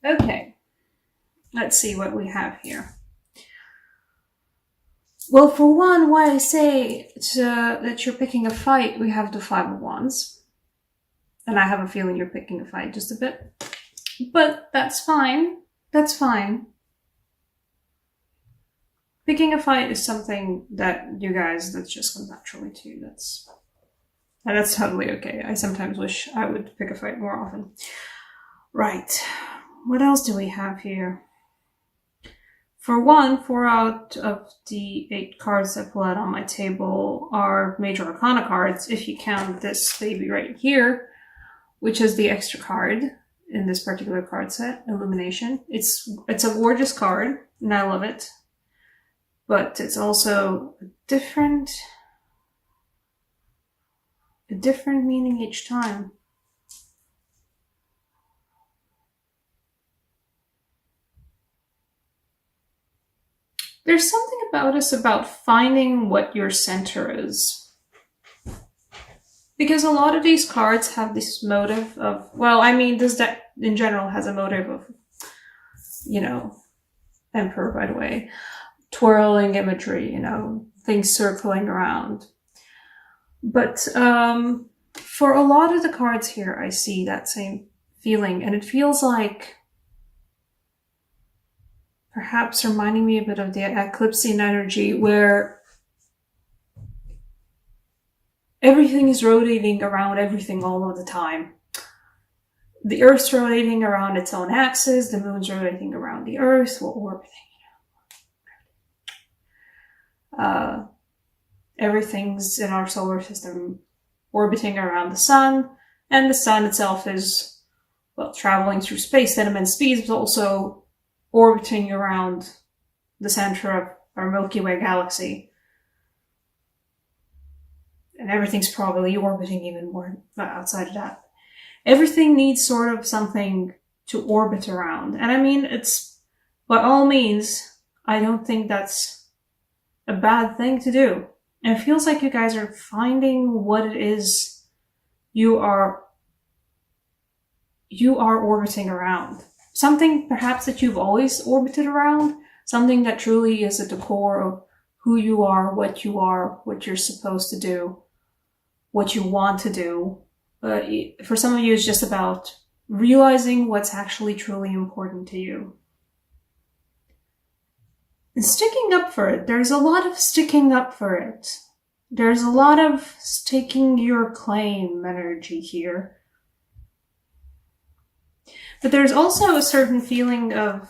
Okay, let's see what we have here. Well, for one, why I say that you're picking a fight, we have the Five of Wands. And I have a feeling you're picking a fight just a bit. But that's fine. That's fine. Picking a fight is something that you guys, that just comes naturally to you. That's totally okay. I sometimes wish I would pick a fight more often. Right. What else do we have here? For one, 4 out of the 8 cards I pull out on my table are Major Arcana cards, if you count this baby right here, which is the extra card in this particular card set, Illumination. It's a gorgeous card, and I love it. But it's also a different meaning each time. There's something about us about finding what your center is. Because a lot of these cards have this motive of, well, I mean, this deck in general has a motive of, Emperor, by the way, twirling imagery, things circling around. But for a lot of the cards here, I see that same feeling, and it feels like perhaps reminding me a bit of the eclipsing energy where everything is rotating around everything all of the time. The Earth's rotating around its own axis, the moon's rotating around the Earth, we're orbiting. Everything's in our solar system orbiting around the sun, and the sun itself is, well, traveling through space at immense speeds, but also orbiting around the center of our Milky Way galaxy. And everything's probably orbiting even more outside of that. Everything needs sort of something to orbit around. And I mean, it's, by all means, I don't think that's a bad thing to do. And it feels like you guys are finding what it is you are orbiting around. Something perhaps that you've always orbited around, something that truly is at the core of who you are, what you're supposed to do, what you want to do. For some of you, it's just about realizing what's actually truly important to you. And sticking up for it. There's a lot of sticking up for it. There's a lot of staking your claim energy here. But there's also a certain feeling of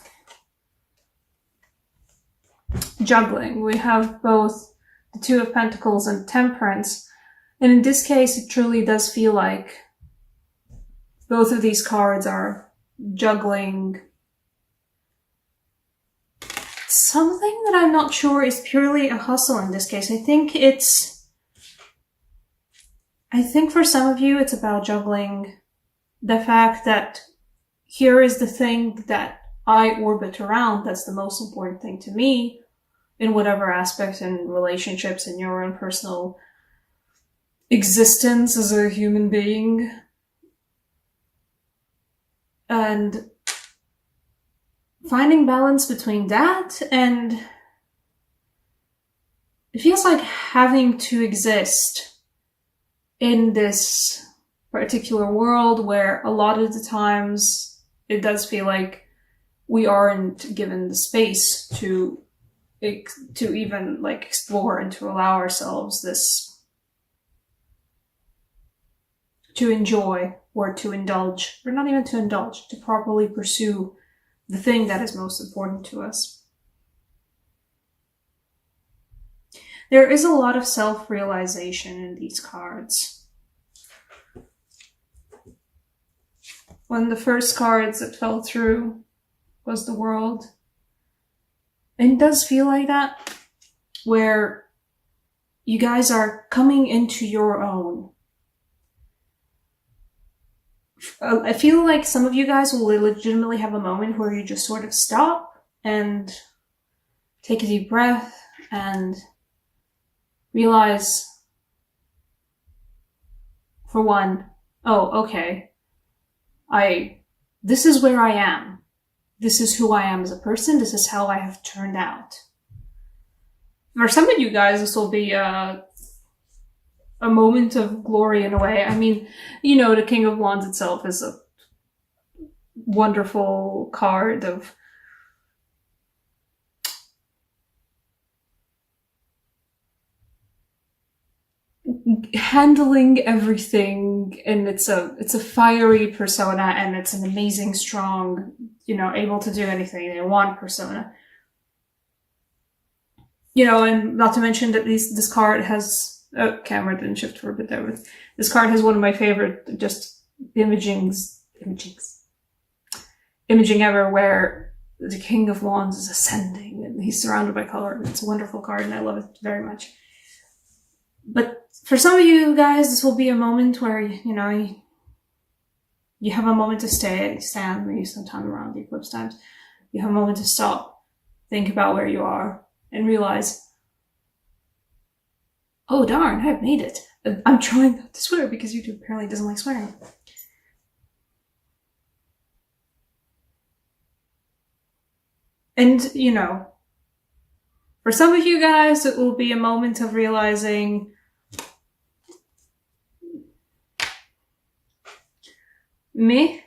juggling. We have both the Two of Pentacles and Temperance. And in this case, it truly does feel like both of these cards are juggling something that I'm not sure is purely a hustle in this case. I think for some of you, it's about juggling the fact that here is the thing that I orbit around that's the most important thing to me in whatever aspect in relationships in your own personal existence as a human being. And finding balance between that and it feels like having to exist in this particular world where a lot of the times it does feel like we aren't given the space to even explore and to allow ourselves this, to enjoy or to indulge, or not even to indulge, to properly pursue the thing that is most important to us. There is a lot of self-realization in these cards. One of the first cards that fell through was the World. And it does feel like that, where you guys are coming into your own. I feel like some of you guys will legitimately have a moment where you just sort of stop and take a deep breath and realize, for one, oh, okay, this is where I am. this is who I am as a person. This is how I have turned out. For some of you guys, this will be a moment of glory in a way. I mean, you know, the King of Wands itself is a wonderful card of handling everything, and it's a fiery persona, and it's an amazing, strong, you know, able to do anything they want persona. You know, and not to mention that this card has, oh, camera didn't shift for a bit there, but this card has one of my favorite just imaging ever, where the King of Wands is ascending and he's surrounded by color, and it's a wonderful card and I love it very much. But for some of you guys, this will be a moment where, you know, you have a moment to stand, maybe sometime around the eclipse times. You have a moment to stop, think about where you are, and realize, oh darn, I've made it. I'm trying not to swear because YouTube apparently doesn't like swearing. And, you know, for some of you guys, it will be a moment of realizing, me.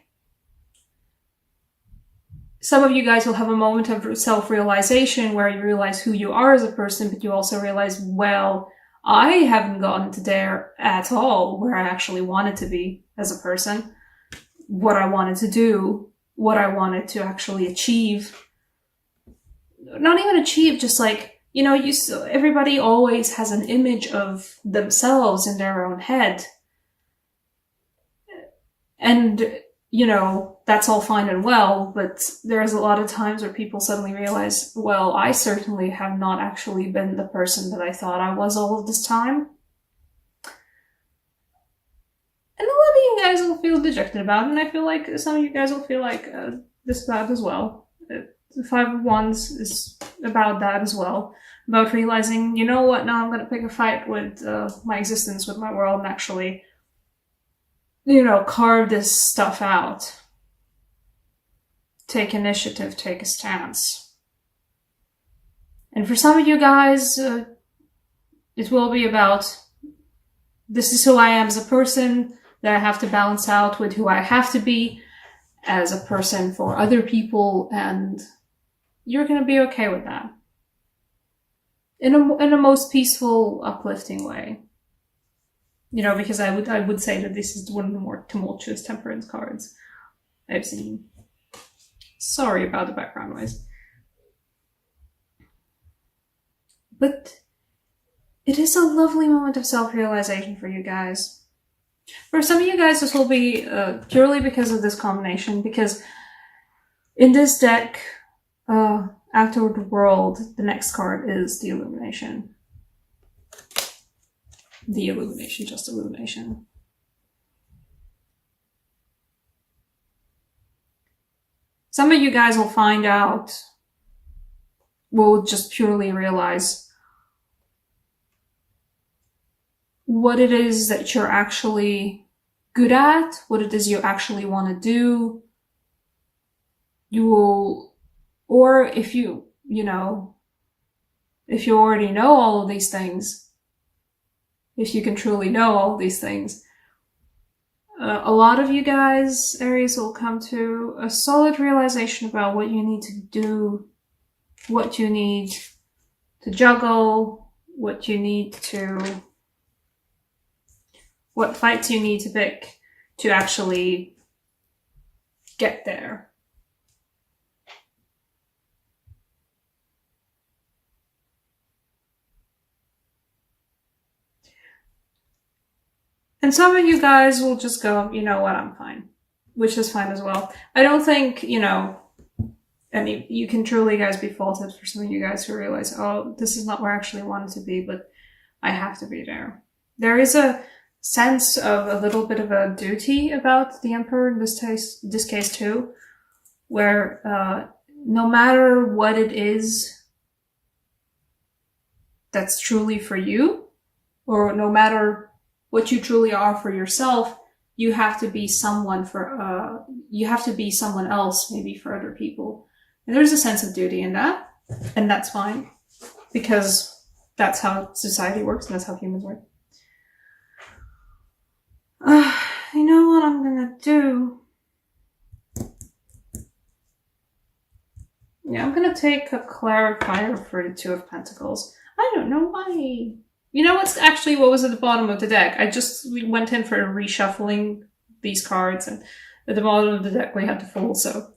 Some of you guys will have a moment of self-realization where you realize who you are as a person, but you also realize, well, I haven't gotten to there at all where I actually wanted to be as a person, what I wanted to do, what I wanted to actually achieve. Not even achieve, just like, you know, everybody always has an image of themselves in their own head. And, you know, that's all fine and well, but there's a lot of times where people suddenly realize, well, I certainly have not actually been the person that I thought I was all of this time. And a lot of you guys will feel dejected about it, and I feel like some of you guys will feel like this about as well. The Five of Wands is about that as well. About realizing, you know what, now I'm going to pick a fight with my existence, with my world, and actually, you know, carve this stuff out. Take initiative, take a stance. And for some of you guys, it will be about, this is who I am as a person, that I have to balance out with who I have to be as a person for other people, and you're going to be okay with that. In a most peaceful, uplifting way. You know, because I would say that this is one of the more tumultuous temperance cards I've seen. Sorry about the background noise. But it is a lovely moment of self-realization for you guys. For some of you guys, this will be purely because of this combination, because in this deck, after the world, the next card is the Illumination. The Illumination, just Illumination. Some of you guys will find out, will just purely realize what it is that you're actually good at, what it is you actually want to do. You will, or if you know, if you already know all of these things, if you can truly know all these things, a lot of you guys, Aries, will come to a solid realization about what you need to do, what you need to juggle, what fights you need to pick to actually get there. And some of you guys will just go, you know what, I'm fine. Which is fine as well. I don't think, you know, you can truly, guys, be faulted for some of you guys who realize, oh, this is not where I actually wanted to be, but I have to be there. There is a sense of a little bit of a duty about the Emperor in this case too, where no matter what it is that's truly for you, or no matter what you truly are for yourself, you have to be someone for, you have to be someone else maybe for other people. And there's a sense of duty in that, and that's fine, because that's how society works and that's how humans work. You know what I'm gonna do? Yeah, I'm gonna take a clarifier for the Two of Pentacles. I don't know why. You know what's actually what was at the bottom of the deck? We went in for reshuffling these cards, and at the bottom of the deck we had to fold, so.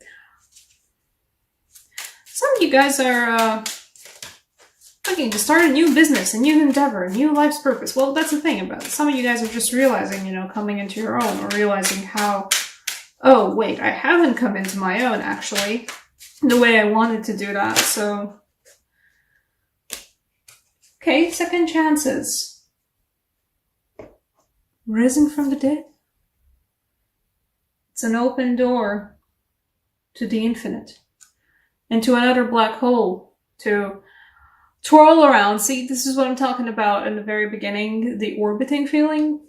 Some of you guys are looking to start a new business, a new endeavor, a new life's purpose. Well, that's the thing about it. Some of you guys are just realizing, you know, coming into your own, or realizing how, oh, wait, I haven't come into my own, actually, the way I wanted to do that, so. Okay, second chances. Risen from the dead. It's an open door to the infinite. And to another black hole to twirl around. See, this is what I'm talking about in the very beginning, the orbiting feeling.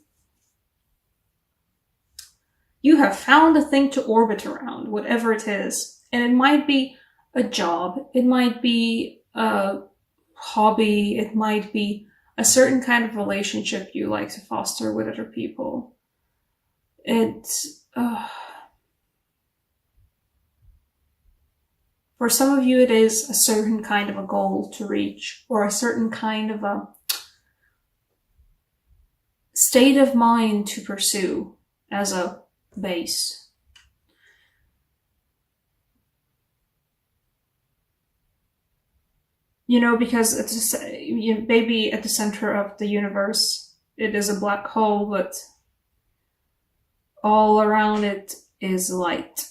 You have found a thing to orbit around, whatever it is. And it might be a job, it might be a hobby, it might be a certain kind of relationship you like to foster with other people. For some of you, it is a certain kind of a goal to reach, or a certain kind of a state of mind to pursue as a base. You know, because it's maybe at the center of the universe, it is a black hole, but all around it is light.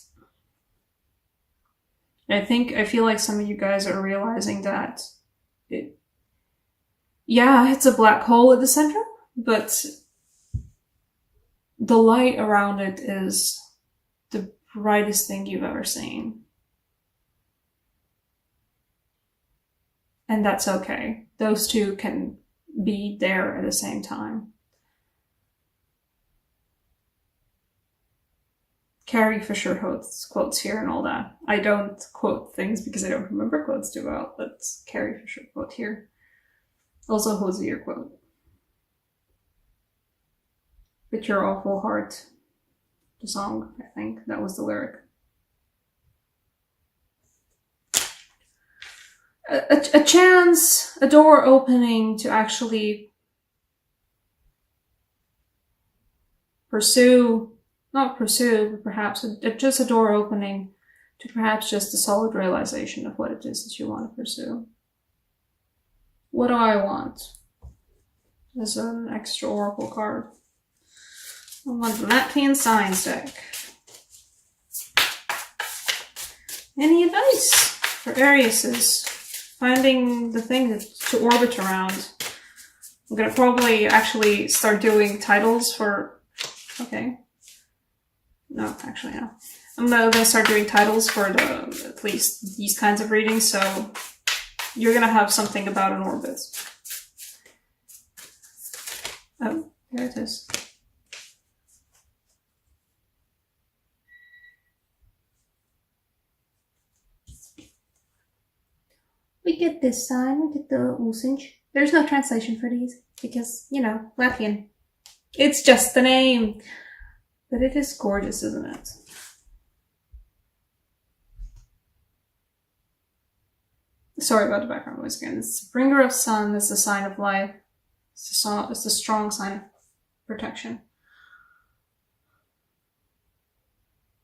I feel like some of you guys are realizing that it's a black hole at the center, but the light around it is the brightest thing you've ever seen. And that's okay. Those two can be there at the same time. Carrie Fisher quotes here and all that. I don't quote things because I don't remember quotes too well, but Carrie Fisher quote here. Also Hosier quote. With your awful heart. The song, I think. That was the lyric. A chance, a door opening to actually not pursue, but perhaps just a door opening to perhaps just a solid realization of what it is that you want to pursue. What do I want? As an extra oracle card. I want the Latvian Signs deck. Any advice for Aries? Finding the thing to orbit around. I'm gonna probably actually start doing titles for... Okay. No, actually, no. I'm gonna start doing titles for at least these kinds of readings, so you're gonna have something about an orbit. Oh, there it is. We get this sign, we get the Usinch. There's no translation for these, because, you know, Latvian. It's just the name. But it is gorgeous, isn't it? Sorry about the background noise again. It's the bringer of sun, it's the sign of life. It's a strong sign of protection.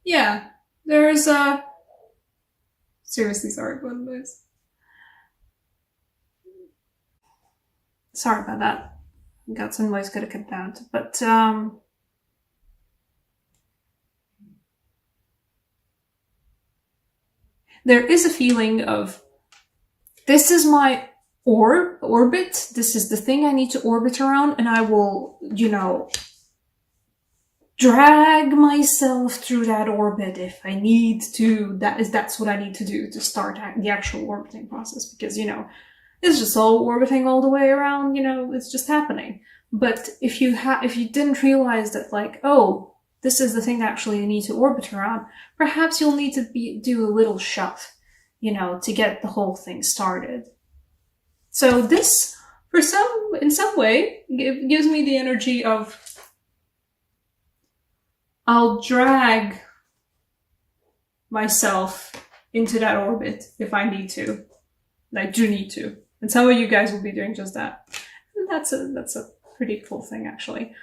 Yeah, there's a... Seriously sorry about the noise. Sorry about that. Got some noise could have cut down. But, there is a feeling of, this is my orbit, this is the thing I need to orbit around, and I will, you know, drag myself through that orbit if I need to. That's what I need to do to start the actual orbiting process, because, you know, it's just all orbiting all the way around, you know, it's just happening. But if you didn't realize that, like, oh, this is the thing that actually you need to orbit around, perhaps you'll need to do a little shove, you know, to get the whole thing started. So this, in some way, gives me the energy of I'll drag myself into that orbit if I need to. I do need to. And some of you guys will be doing just that. And that's a pretty cool thing, actually.